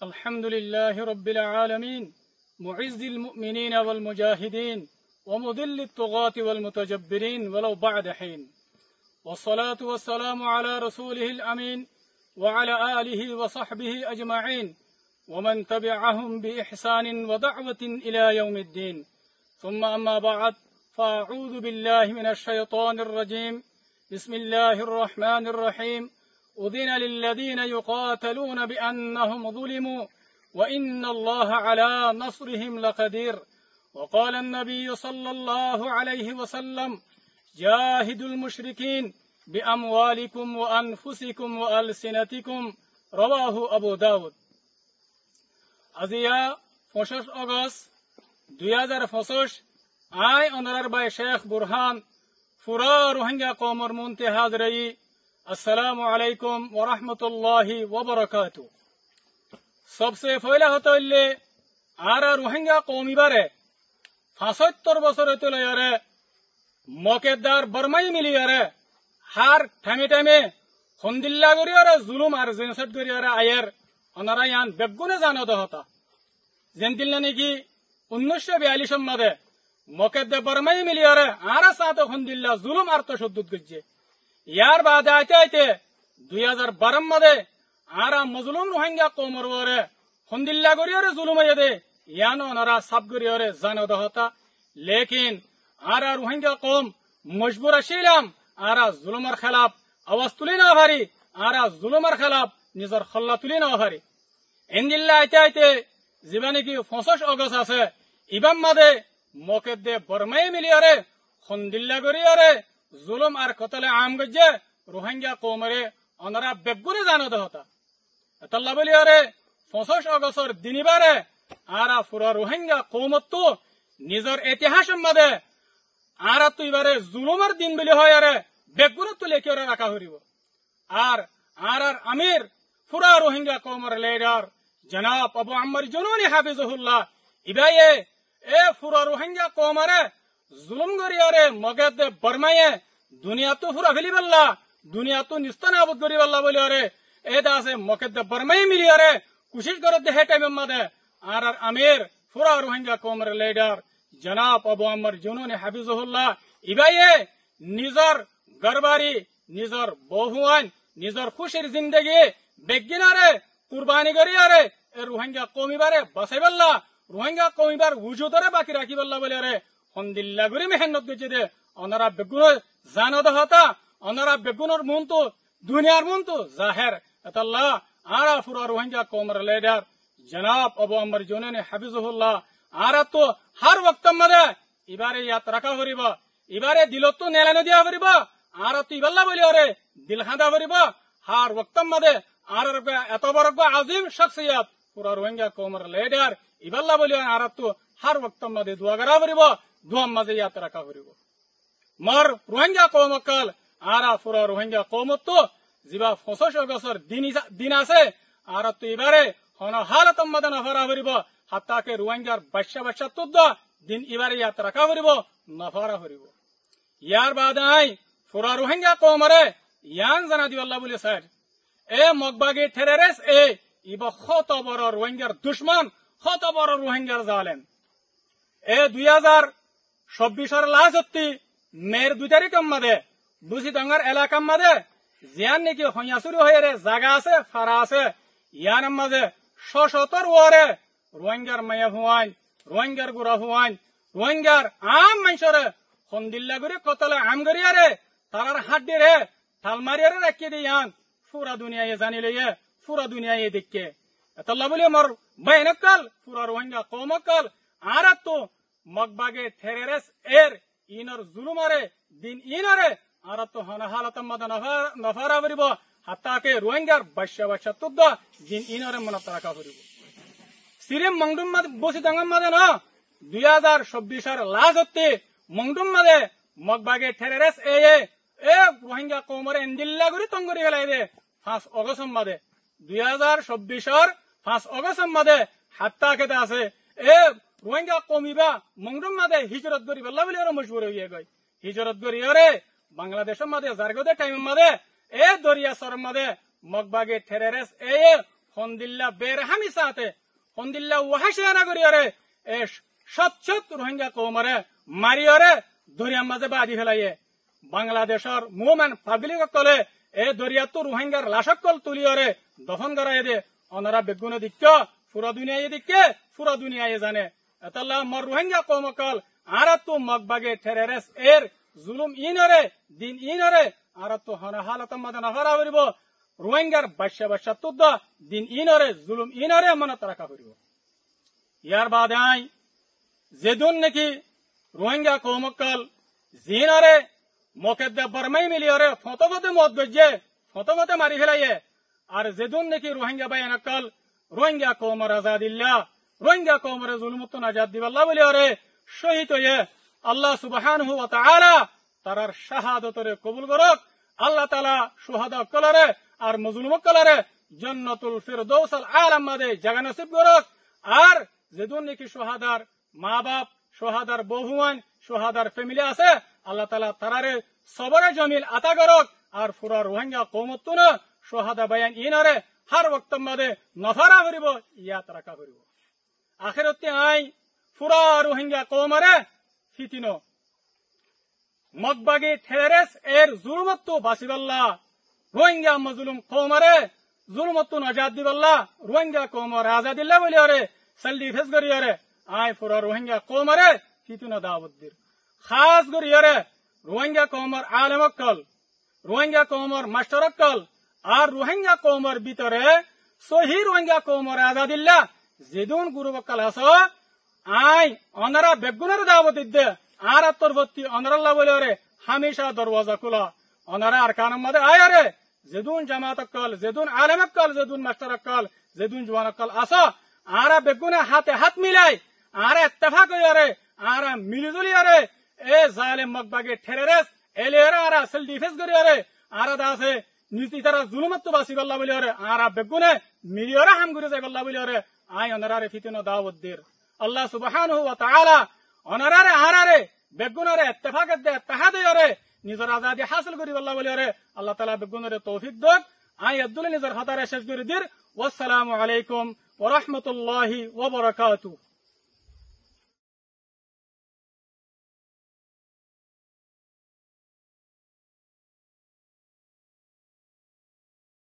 الحمد لله رب العالمين معز المؤمنين والمجاهدين ومذل الطغاة والمتجبرين ولو بعد حين، والصلاة والسلام على رسوله الأمين وعلى آله وصحبه أجمعين ومن تبعهم بإحسان ودعوة إلى يوم الدين، ثم أما بعد، فأعوذ بالله من الشيطان الرجيم. بسم الله الرحمن الرحيم. أذن للذين يقاتلون بأنهم ظلموا وإن الله على نصرهم لقدير. وقال النبي صلى الله عليه وسلم: جاهدوا المشركين بأموالكم وأنفسكم وألسنتكم. رواه أبو داود. আজিয়া 25 আগস্ট 2025 আই অনার বাই শেখ বুরহান ফুরা রোহিঙ্গা কওমর মুনতে হাজরাই। আসসালামু আলাইকুম ওয়া রাহমাতুল্লাহি ওয়া বারাকাতুহু। সবসে পয়লা হতইলে আর রোহিঙ্গা কওমিবারে 75 বছর হইতলে আরে মকেদার বর্মাই মিলিয়ারে হার টাইমে টাইমে হন্দিল্লা গরিয়ারে জুলুম আর জেনসাইড গরিয়ারে আয়ের অনারা ইয়ান বেগুনে জানো দহতা জেনতিল নাকি 1942 মাদে মকেদে বর্মাই মিলিয়ারে আর সাত হন্দিল্লা জুলুম আর তো সদ্দুত গজ্জে। ইয়ার বাদে আইতে আইতে 2012 মাদে আর মজলুম রোহিঙ্গা কওমর ওরে হন্দিল্লা গরিয়ারে জুলুম আইদে ইয়ান অনারা সাব গরিয়ারে জানো দহতা। লেকিন আর রোহিঙ্গা কওম মজবুর আছিলাম আর জুলুমের খেলাফ আওয়াজ তুলি না ভারি, আর জুলুমের খেলাফ নিজের খল্লা তুলি না ভারি। এন্দিল্লা আইতে আইতে জীবনে কি 25 আগস্ট আছে ইবাম মাদে মকেদে বর্মাই মিলিয়ারে হন্দিল্লা গরিয়ারে জুলুম আর কতলে আম গজ্জে রোহিঙ্গা কওমরে অনারা বেগুনে জানো দহতা। এতল্লা বলিয়ারে 25 আগস্টর দিনিবারে আর পুরা রোহিঙ্গা কওমত নিজের ইতিহাসের মাদে আর তো এবারে জুলুমের দিন বলি হয় আরে বেগুনে তো লেখে রাখা হরিব। আর আর আমির পুরা রোহিঙ্গা কওমর লিডার জনাব আবু আম্মার জুনুনি হাফিজুল্লাহ ইবায়ে এ পুরা রোহিঙ্গা কওমরে জুলুম গরিয়ারে মগেদে বর্মায়ে দুনিয়া তো পুরা ফেলি বললা, দুনিয়া তো নিস্তানাবুদ গরি বললা বলি আরে এটা আছে মগেদে বর্মাই মিলিয়ারে কোশিশ করতে হে টাইম মাদে আর আমির পুরা রোহিঙ্গা কওমর লিডার জনাব আবু আম্মার জুনুনি হাফিজুল্লাহ ইবায়ে নিজর গরবারি নিজর বহুয়ান নিজর খুশির জিন্দগি বেগিনারে কুরবানি করিয়ারে এ রোহিঙ্গা কওমিবারে বাঁচাই বললা, রোহিঙ্গা কওমিবার উজুদরে বাকি রাখি বললা বলে আরে হন্দিল্লা গরি মেহনত গেছে দে অনারা বেগুন জানো দহতা। অনারা বেগুনের মন তো দুনিয়ার মন তো জাহের এতাল্লাহ আর পুরা রোহিঙ্গা কওমর লিডার জনাব আবু আম্মার জুনুনি হাফিজুল্লাহ আর তো হার ওয়াক্ত মাদে এবারে ইয়াত রাখা হরিবা, এবারে দিলত তো নেলানো দিয়া হরিবা আর তো ইবাল্লা বলি আরে দিল খাঁদা হরিবা হার ওয়াক্ত মাদে আর এত বড় আজিম শখসিয়ত পুরা রোহিঙ্গা কওমর লিডার ইবাল্লা বলি আর তো হার ওয়াক্ত মাদে দোয়া করা হরিব, দোয়া মাঝে ইয়াত রাখা হরিব। মর রোহিঙ্গা কওমকাল আর পুরা রোহিঙ্গা কওমত তো জিবা 25 আগস্টর দিন আছে আর তো এবারে হন হালত মাদে নফরা হরিব হাত্তাকে রোহিঙ্গার বাচ্চা তুদ্দ দিন এবারে ইয়াত রাখা হরিব নফরা হরিব। ইয়ার বাদে আই পুরা রোহিঙ্গা কওমরে ইয়ান জানা দিবাল্লা বলি স্যার এ মগবাগে টেররিস্ট এ ইবা কত বড় রোহিঙ্গার দুশ্মন, কত বড় রোহিঙ্গার জালেম। এ 2024 লাস্ট মের 2 তারিখ মাদে বুঝি ডাঙ্গার এলাকা মাদে জিয়ান নাকি হইয়া শুরু হয়ে রে জায়গা আছে ফারা আছে ইয়ান মাঝে 170 ওয়ারে রোহিঙ্গার মায়া হুয়ান রোহিঙ্গার গুড়া হুয়ান রোহিঙ্গার আম মানুষরে হন্দিল্লা করে কতলে আম গরিয়ারে তারার হাড্ডি রে থালমারিয়ারে রাখি দিয়ান পুরা দুনিয়ায় জানিলে পুরা দুনিয়ায় দেখে এতল্লা বলি আমার বাইনকাল পুরা রোহিঙ্গা কওমকাল আর তো মগবাগে টেররিস্ট এর ইনর জুলুমারে দিন ইনরে আর তো হনা হালাত মাদা নফারা হরিব হাত্তাকে রোহিঙ্গার বাচ্চা তুদ্দ দিন ইনরে মনত রাখা হরিব। সিরিম মংডুম মাদে বসি দাঙ্গাম মাদে না 2024 লাস্ট মংডুম মাদে মগবাগে টেররিস্ট এ রোহিঙ্গা কওমরে এন্দিল্লা গুরি তঙ্গরি গেলাই দে 5 আগস্ট মাদে 2024 5 আগস্ট মাদে হাত্তাকে আছে এ রোহিঙ্গা কওমিবা মংডুম মাদে হিজরত করি বললা বলি আর মজবুর হইয়া গই হিজরত করি আরে বাংলাদেশের মাদে জারগদে টাইম মাদে এ দরিয়া সর মাদে মগবাগে টেররিস্ট এ হন্দিল্লা বেরহামি সাথে হন্দিল্লা ওয়াহাসিয়ানা করিয়ারে এ সচ্ছত রোহিঙ্গা কৌমরে মারিয়রে দরিয়ার মাঝে বাদি ফেলাইয়ে বাংলাদেশের মুভমেন্ট পাবলিক কলে এ দরিয়াতো রোহিঙ্গার লাশকল তুলিয়রে দফন করাই দে অনারা বেগুনে দিক্ক পুরা দুনিয়ায় দিক্কে পুরা দুনিয়ায় জানে এতাল্লা মর রোহিঙ্গা কৌমকল আরাতো মগবাগে টেরেরেস এর জুলুম ইনরে দিন ইনরে আরাতো হালাত মাঝে নাফারা করিব রোহিঙ্গার বাচ্চা তুদ্দ দিন ইনরে জুলুম ইনরে মনত রাখা করিব ইয়ার বাদে আই যেদুন নাকি রোহিঙ্গা কৌমকল জিনরে মকেদ্দা বরমাই মিলিয়রে ফতমতে মত গজ্জে ফতমতে মারি ফেলাইয়ে আর যেদুন নাকি রোহিঙ্গা বায়ানকল রোহিঙ্গা কৌমর আজাদিল্লা রোহিঙ্গা কৌমর জুলুমুত নাজাদ দিবাল্লাহ বলিয়রে শহীদ হয়ে আল্লাহ সুবহানাহু ওয়া তাআলা তারার শাহাদাতরে কবুল করক আল্লাহ তাআলা শুহাদা কলরে আর মজলুম কলরে জান্নাতুল ফিরদৌস আল আলা মাদে জায়গা নসিব করক আর যেদুন নাকি শাহাদার মা বাপ শাহাদার বহুয়ান শাহাদার ফ্যামিলি আছে আল্লাহ তাআলা তারারে সবরে জমিল আতা করক আর পুরা রোহিঙ্গা কওমতুন শাহাদা বায়ান ইনারে হর ওয়াক্ত মাদে নফারা করিব ইয়াত রাখা করিব আখিরাতে আই পুরা রোহিঙ্গা কওমরে ফিতিনো মগবাগে ঠেরেস এর জুলুমত বাসিবাল্লাহ রোহিঙ্গা মজলুম কওমরে জুলুমত নাজাদ দিবাল্লাহ রোহিঙ্গা কওমর আজাদিল্লাহ বলিয়রে সালদি ফেস করিয়রে আই পুরা রোহিঙ্গা কওমরে ফিতিনো দাওয়াত দির খাস করিয়রে রোহিঙ্গা কওমর আলেমকল রোহিঙ্গা কওমর মাস্টারকল আর রোহিঙ্গা কওমর ভিতরে সহি রোহিঙ্গা কওমর আজাদিল্লাহ যেদুন গুরুবকল আস আই অনারা বেগুনের দাওয়াত দিতে আর আত্মরবর্তী অনারাল্লাহ বলিয়রে হামেশা দরওয়াজা খোলা অনারা আর কানম মাদে আয়ারে যেদুন জামাতকল যেদুন আলেমকল যেদুন মাস্টারকল যেদুন জওয়ানকল আস আরা বেগুনে হাতে হাত মিলাই আর ইত্তেফাক হইয়ারে আর মিলিজুলিয়ারে এ জালেম মগবাগে ঠেরেরেস এলিয়ারে আর আসল ডিফেন্স করিয়ারে আর দাসে নীতি তারা জুলুমত বাসিবাল্লাহ বলিয়ারে আর বেগুনে মিলিয়ারে হাম করে যাইবাল্লাহ বলিয়ারে আই অনারারে ফিতিনো দাওয়াত দির আল্লাহ সুবহানাহু ওয়া তাআলা অনারারে আরারে বেগুনরে ইত্তেফাক দে ইত্তেহাদরে নিজের আজাদি হাসিল করিবাল্লাহ বলিয়ারে আল্লাহ তাআলা বেগুনরে তৌফিক দেক আই আব্দুল নিজের হাতারে শেষ করে দির ওয়াসসালামু আলাইকুম ওয়া রাহমাতুল্লাহি ওয়া বারাকাতুহু।